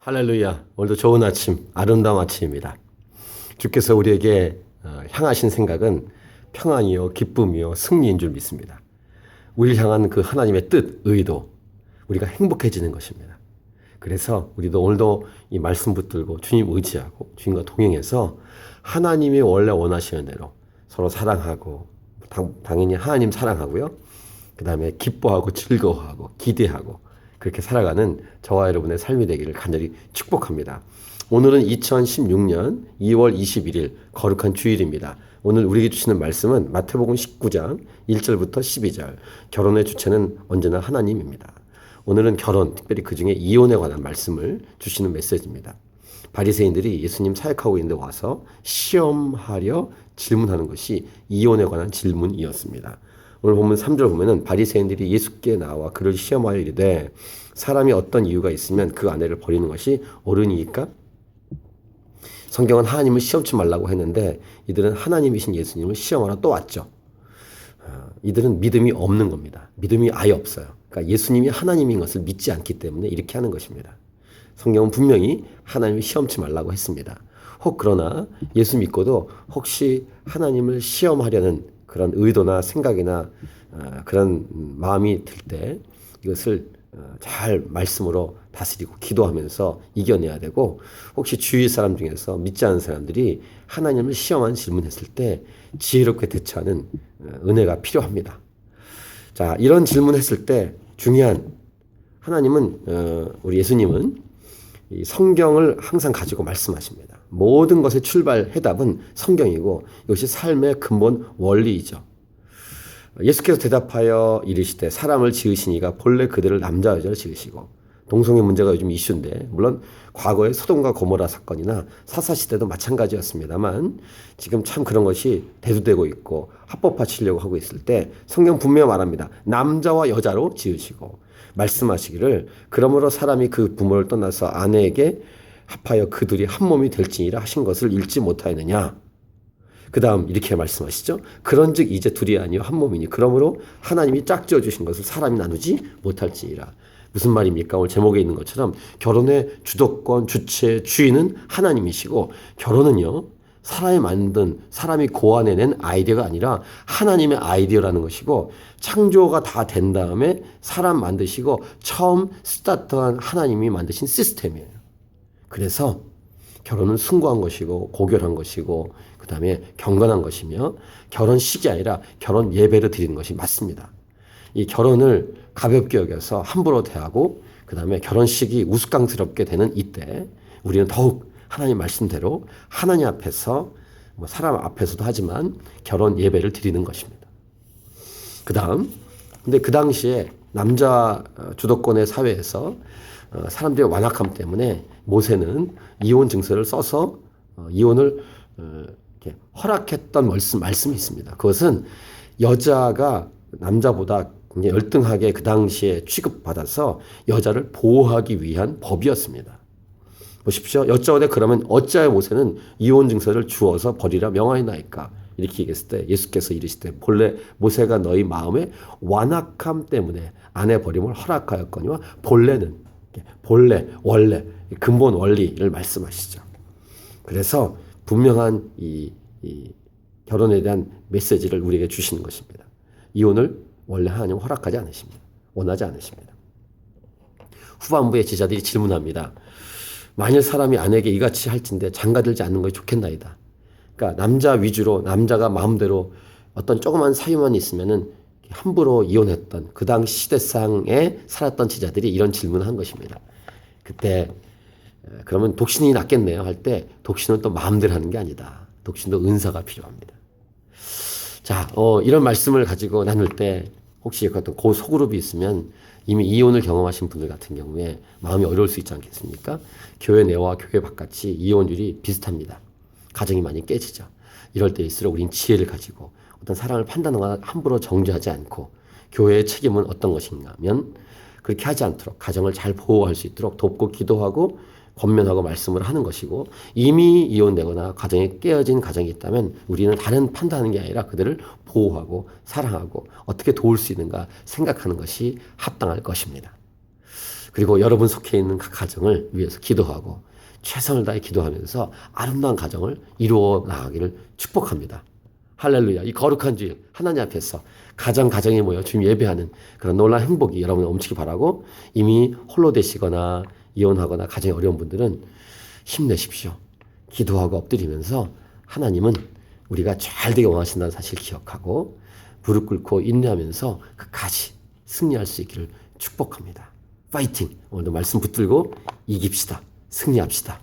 할렐루야. 오늘도 좋은 아침, 아름다운 아침입니다. 주께서 우리에게 향하신 생각은 평안이요, 기쁨이요, 승리인 줄 믿습니다. 우리를 향한 그 하나님의 뜻, 의도, 우리가 행복해지는 것입니다. 그래서 우리도 오늘도 이 말씀 붙들고 주님 의지하고 주님과 동행해서 하나님이 원래 원하시는 대로 서로 사랑하고 당연히 하나님 사랑하고요. 그 다음에 기뻐하고 즐거워하고 기대하고 그렇게 살아가는 저와 여러분의 삶이 되기를 간절히 축복합니다. 오늘은 2016년 2월 21일 거룩한 주일입니다. 오늘 우리에게 주시는 말씀은 마태복음 19장 1절부터 12절. 결혼의 주체는 언제나 하나님입니다. 오늘은 결혼, 특별히 그중에 이혼에 관한 말씀을 주시는 메시지입니다. 바리새인들이 예수님 사역하고 있는데 와서 시험하려 질문하는 것이 이혼에 관한 질문이었습니다. 오늘 보면 3절 보면은 바리새인들이 예수께 나와 그를 시험하여 이르되 사람이 어떤 이유가 있으면 그 아내를 버리는 것이 옳으니까? 성경은 하나님을 시험치 말라고 했는데 이들은 하나님이신 예수님을 시험하러 또 왔죠. 이들은 믿음이 없는 겁니다. 믿음이 아예 없어요. 그러니까 예수님이 하나님인 것을 믿지 않기 때문에 이렇게 하는 것입니다. 성경은 분명히 하나님을 시험치 말라고 했습니다. 혹 그러나 예수 믿고도 혹시 하나님을 시험하려는 그런 의도나 생각이나 그런 마음이 들 때 이것을 잘 말씀으로 다스리고 기도하면서 이겨내야 되고, 혹시 주위 사람 중에서 믿지 않는 사람들이 하나님을 시험한 질문했을 때 지혜롭게 대처하는 은혜가 필요합니다. 자, 이런 질문했을 때 중요한, 하나님은 우리 예수님은 이 성경을 항상 가지고 말씀하십니다. 모든 것의 출발 해답은 성경이고 이것이 삶의 근본 원리이죠. 예수께서 대답하여 이르시되 사람을 지으시니가 본래 그들을 남자 여자로 지으시고, 동성애 문제가 요즘 이슈인데 물론 과거의 소돔과 고모라 사건이나 사사시대도 마찬가지였습니다만 지금 참 그런 것이 대두되고 있고 합법화치려고 하고 있을 때 성경 분명히 말합니다. 남자와 여자로 지으시고 말씀하시기를 그러므로 사람이 그 부모를 떠나서 아내에게 합하여 그들이 한 몸이 될지니라 하신 것을 읽지 못하였느냐. 그 다음 이렇게 말씀하시죠. 그런즉 이제 둘이 아니요 한 몸이니 그러므로 하나님이 짝지어 주신 것을 사람이 나누지 못할지니라. 무슨 말입니까? 오늘 제목에 있는 것처럼 결혼의 주도권, 주체, 주인은 하나님이시고 결혼은요 사람이 만든, 사람이 고안해낸 아이디어가 아니라 하나님의 아이디어라는 것이고, 창조가 다 된 다음에 사람 만드시고 처음 스타트한 하나님이 만드신 시스템이에요. 그래서 결혼은 숭고한 것이고 고결한 것이고 그 다음에 경건한 것이며 결혼식이 아니라 결혼 예배를 드리는 것이 맞습니다. 이 결혼을 가볍게 여겨서 함부로 대하고 그 다음에 결혼식이 우스꽝스럽게 되는 이때 우리는 더욱 하나님 말씀대로 하나님 앞에서 사람 앞에서도 하지만 결혼 예배를 드리는 것입니다. 그 다음, 근데 그 당시에 남자 주도권의 사회에서 사람들의 완악함 때문에 모세는 이혼 증서를 써서 이혼을 이렇게 허락했던 말씀이 있습니다. 그것은 여자가 남자보다 굉장히 열등하게 그 당시에 취급받아서 여자를 보호하기 위한 법이었습니다. 보십시오. 여짜오되 그러면 어찌하여 모세는 이혼 증서를 주어서 버리라 명하였나이까? 이렇게 얘기했을 때 예수께서 이르시되 본래 모세가 너희 마음의 완악함 때문에 아내 버림을 허락하였거니와 본래는, 본래, 원래, 근본 원리를 말씀하시죠. 그래서 분명한 이 결혼에 대한 메시지를 우리에게 주시는 것입니다. 이혼을 원래 하나님은 허락하지 않으십니다. 원하지 않으십니다. 후반부에 제자들이 질문합니다. 만일 사람이 아내에게 이같이 할진대 장가들지 않는 것이 좋겠나이다. 그러니까 남자 위주로 남자가 마음대로 어떤 조그만 사유만 있으면은 함부로 이혼했던 그 당시 시대상에 살았던 제자들이 이런 질문을 한 것입니다. 그때 그러면 독신이 낫겠네요 할 때 독신은 또 마음대로 하는 게 아니다. 독신도 은사가 필요합니다. 자, 이런 말씀을 가지고 나눌 때 혹시 어떤 고소그룹이 있으면 이미 이혼을 경험하신 분들 같은 경우에 마음이 어려울 수 있지 않겠습니까? 교회 내와 교회 바깥이 이혼율이 비슷합니다. 가정이 많이 깨지죠. 이럴 때일수록 우린 지혜를 가지고 어떤 사람을 판단하거나 함부로 정죄하지 않고 교회의 책임은 어떤 것인가 하면 그렇게 하지 않도록 가정을 잘 보호할 수 있도록 돕고 기도하고 권면하고 말씀을 하는 것이고, 이미 이혼되거나 가정이 깨어진 가정이 있다면 우리는 다른 판단하는 게 아니라 그들을 보호하고 사랑하고 어떻게 도울 수 있는가 생각하는 것이 합당할 것입니다. 그리고 여러분 속해 있는 각 가정을 위해서 기도하고 최선을 다해 기도하면서 아름다운 가정을 이루어 나가기를 축복합니다. 할렐루야. 이 거룩한 주일 하나님 앞에서 가정에 모여 주님 예배하는 그런 놀라운 행복이 여러분 넘치기 바라고, 이미 홀로 되시거나 이혼하거나 가정이 어려운 분들은 힘내십시오. 기도하고 엎드리면서 하나님은 우리가 잘 되게 원하신다는 사실 기억하고 무릎 꿇고 인내하면서 끝까지 승리할 수 있기를 축복합니다. 파이팅! 오늘도 말씀 붙들고 이깁시다. 승리합시다.